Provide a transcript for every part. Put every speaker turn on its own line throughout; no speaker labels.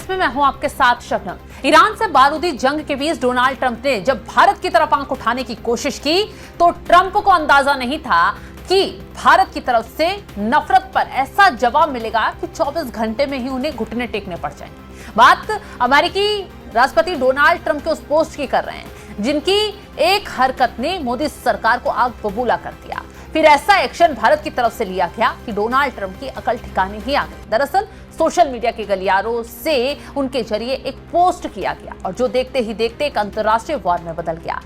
में मैं हूं आपके साथ शबनम। ईरान से बारूदी जंग के बीच डोनाल्ड ट्रंप ने जब भारत की तरफ आंख उठाने की कोशिश की तो ट्रंप को अंदाजा नहीं था कि भारत की तरफ से नफरत पर ऐसा जवाब मिलेगा कि 24 घंटे में ही उन्हें घुटने टेकने पड़ जाएंगे। बात अमेरिकी राष्ट्रपति डोनाल्ड ट्रंप के उस पोस्ट की कर रहे हैं जिनकी एक हरकत ने मोदी सरकार को आग बबूला कर दिया। फिर ऐसा एक्शन भारत की तरफ से लिया गया कि डोनाल्ड ट्रंप की अकल ठिकाने ही आ गई। दरअसल सोशल मीडिया के गलियारों से उनके जरिए एक पोस्ट किया गया और जो देखते ही देखते एक अंतर्राष्ट्रीय वॉर में बदल गया।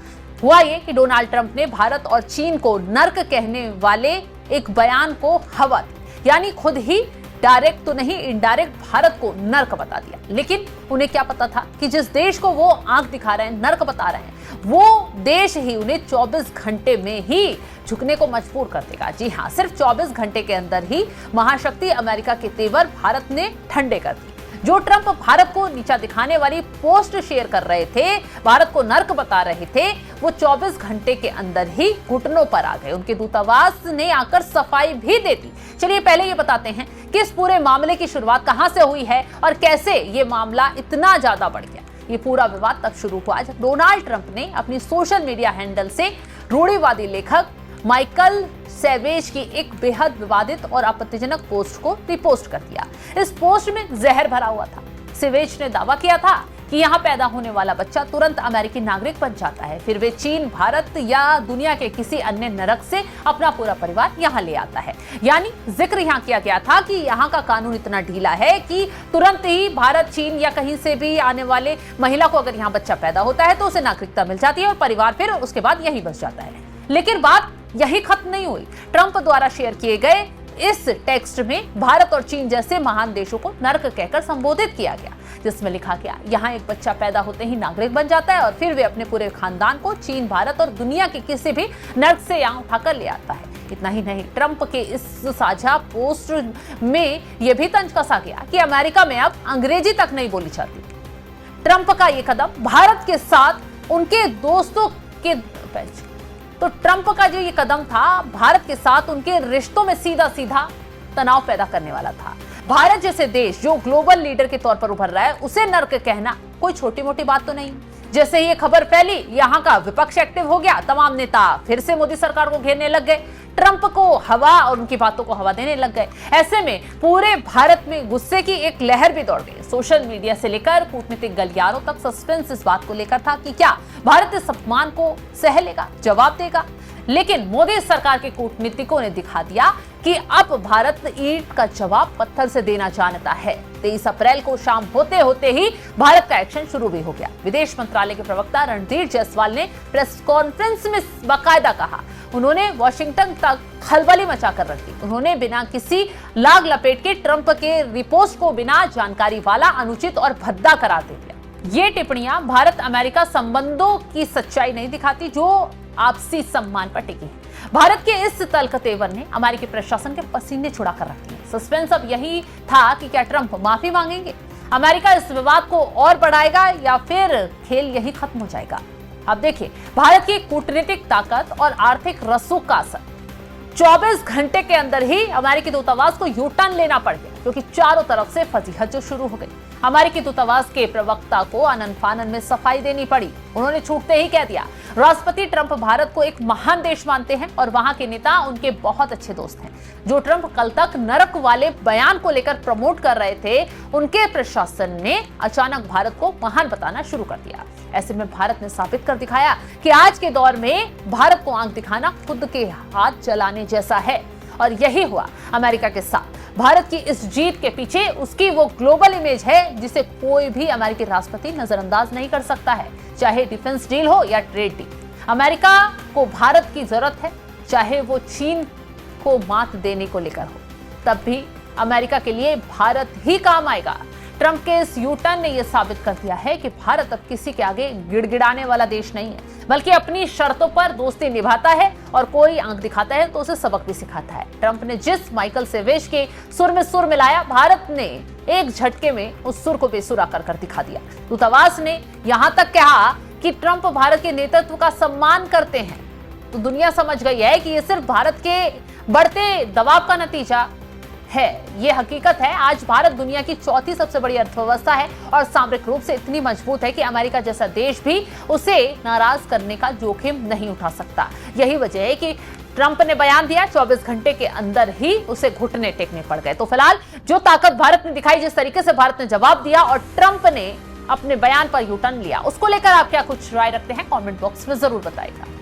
हुआ ये कि डोनाल्ड ट्रंप ने भारत और चीन को नर्क कहने वाले एक बयान को हवा दी, यानी खुद ही डायरेक्ट तो नहीं इनडायरेक्ट भारत को नर्क बता दिया। लेकिन उन्हें क्या पता था कि जिस देश को वो आंख दिखा रहे हैं, नर्क बता रहे हैं, वो देश ही उन्हें 24 घंटे में ही झुकने को मजबूर कर देगा। जी हां, सिर्फ 24 घंटे के अंदर ही महाशक्ति अमेरिका के तेवर भारत ने ठंडे कर दिए। जो ट्रंप भारत को नीचा दिखाने वाली पोस्ट शेयर कर रहे थे, भारत को नर्क बता रहे थे, वो 24 घंटे के अंदर ही घुटनों पर आ गए। उनके दूतावास ने आकर सफाई भी दे दी। चलिए पहले ये बताते हैं कि इस पूरे मामले की शुरुआत कहां से हुई है और कैसे ये मामला इतना ज्यादा बढ़ गया। ये पूरा विवाद तब शुरू हुआ जब डोनाल्ड ट्रंप ने अपनी सोशल मीडिया हैंडल से रूढ़िवादी लेखक माइकल सेवेज की एक बेहद विवादित और आपत्तिजनक पोस्ट को रिपोस्ट कर दिया। इस पोस्ट में जहर भरा हुआ था। सेवेज ने दावा किया था कि यहाँ पैदा होने वाला बच्चा तुरंत अमेरिकी नागरिक बन जाता है, फिर वे चीन, भारत या दुनिया के किसी अन्य नरक से अपना पूरा परिवार यहाँ ले आता है। यानी जिक्र यहाँ किया गया था कि यहाँ का कानून इतना ढीला है कि तुरंत ही भारत, चीन या कहीं से भी आने वाले महिला को अगर यहाँ बच्चा पैदा होता है तो उसे नागरिकता मिल जाती है और परिवार फिर उसके बाद यही बस जाता है। लेकिन बात यही खत्म नहीं हुई। ट्रंप द्वारा शेयर किए गए इस टेक्स्ट में भारत और चीन जैसे महान देशों को नर्क कहकर संबोधित किया गया, जिसमें लिखा गया यहाँ एक बच्चा पैदा होते ही नागरिक बन जाता है और फिर वे अपने पूरे खानदान को चीन, भारत और दुनिया के किसी भी नर्क से यहाँ उठाकर ले आता है। इतना ही नहीं, ट्रंप के इस साझा पोस्ट में यह भी तंज कसा गया कि अमेरिका में अब अंग्रेजी तक नहीं बोली जाती। ट्रंप का यह कदम भारत के साथ उनके दोस्तों के तो ट्रंप का जो ये कदम था भारत के साथ उनके रिश्तों में सीधा सीधा तनाव पैदा करने वाला था। भारत जैसे देश जो ग्लोबल लीडर के तौर पर उभर रहा है, उसे नर्क कहना कोई छोटी मोटी बात तो नहीं। जैसे ही ये खबर फैली, यहाँ का विपक्ष एक्टिव हो गया। तमाम नेता फिर से मोदी सरकार को घेरने लग गए, ट्रंप को हवा और उनकी बातों को हवा देने लग गए। ऐसे में पूरे भारत में गुस्से की एक लहर भी दौड़ गई। सोशल मीडिया से लेकर कूटनीतिक गलियारों तक सस्पेंस इस बात को लेकर था कि क्या भारत इस अपमान को सह लेगा, जवाब देगा। लेकिन मोदी सरकार के कूटनीतिकों ने दिखा दिया कि अब भारत ईंट का जवाब पत्थर से देना जानता है। 23 अप्रैल को शाम होते होते ही भारत का एक्शन शुरू भी हो गया। विदेश मंत्रालय के प्रवक्ता रणधीर जायसवाल ने प्रेस कॉन्फ्रेंस में बाकायदा कहा, उन्होंने वॉशिंगटन तक खलबली मचाकर रख दी। उन्होंने बिना किसी लाग लपेट के ट्रंप के रिपोस्ट को बिना जानकारी वाला, अनुचित और भद्दा करार दे दिया। ये टिप्पणियां भारत अमेरिका संबंधों की सच्चाई नहीं दिखाती जो आपसी सम्मान पर टिकी है। भारत के इस तल्ख तेवर ने अमेरिकी प्रशासन के पसीने छुड़ा कर रख दिए। सस्पेंस अब यही था कि क्या ट्रंप माफी मांगेंगे, अमेरिका इस विवाद को और बढ़ाएगा या फिर खेल यही खत्म हो जाएगा। अब देखिए भारत की कूटनीतिक ताकत और आर्थिक रसूख का असर। 24 घंटे के अंदर ही अमेरिकी दूतावास को यू टर्न लेना पड़ गया क्योंकि चारों तरफ से फजीहत जो शुरू हो गई। अमेरिकी दूतावास के प्रवक्ता को आनन फानन में सफाई देनी पड़ी। उन्होंने छूटते ही कह दिया, राष्ट्रपति ट्रंप भारत को एक महान देश मानते हैं और वहां के नेता उनके बहुत अच्छे दोस्त हैं। जो ट्रंप कल तक नरक वाले बयान को लेकर प्रमोट कर रहे थे, उनके प्रशासन ने अचानक भारत को महान बताना शुरू कर दिया। ऐसे में भारत ने साबित कर दिखाया कि आज के दौर में भारत को आंख दिखाना खुद के हाथ जलाने जैसा है। और यही हुआ अमेरिका के साथ। भारत की इस जीत के पीछे उसकी वो ग्लोबल इमेज है जिसे कोई भी अमेरिकी राष्ट्रपति नजरअंदाज नहीं कर सकता है, चाहे डिफेंस डील हो या ट्रेड डील। अमेरिका को भारत की जरूरत है, चाहे वो चीन को मात देने को लेकर हो, तब भी अमेरिका के लिए भारत ही काम आएगा। ट्रंप के इस यू टर्न ने यह साबित कर दिया है कि भारत अब किसी के आगे गिड़गिड़ाने वाला देश नहीं है, बल्कि अपनी शर्तों पर दोस्ती निभाता है और कोई आंख दिखाता है तो उसे सबक भी सिखाता है। ट्रंप ने जिस माइकल सेवेज के सुर में सुर मिलाया, भारत ने एक झटके में उस सुर को बेसुरा कर दिखा दिया। दूतावास ने यहां तक कहा कि ट्रंप भारत के नेतृत्व का सम्मान करते हैं, तो दुनिया समझ गई है कि यह सिर्फ भारत के बढ़ते दबाव का नतीजा है। ये हकीकत है, आज भारत दुनिया की चौथी सबसे बड़ी अर्थव्यवस्था है और सामरिक रूप से इतनी मजबूत है कि अमेरिका जैसा देश भी उसे नाराज करने का जोखिम नहीं उठा सकता। यही वजह है कि ट्रंप ने बयान दिया, 24 घंटे के अंदर ही उसे घुटने टेकने पड़ गए। तो फिलहाल जो ताकत भारत ने दिखाई, जिस तरीके से भारत ने जवाब दिया और ट्रंप ने अपने बयान पर यू टर्न लिया, उसको लेकर आप क्या कुछ राय रखते हैं, कमेंट बॉक्स में जरूर बताइएगा।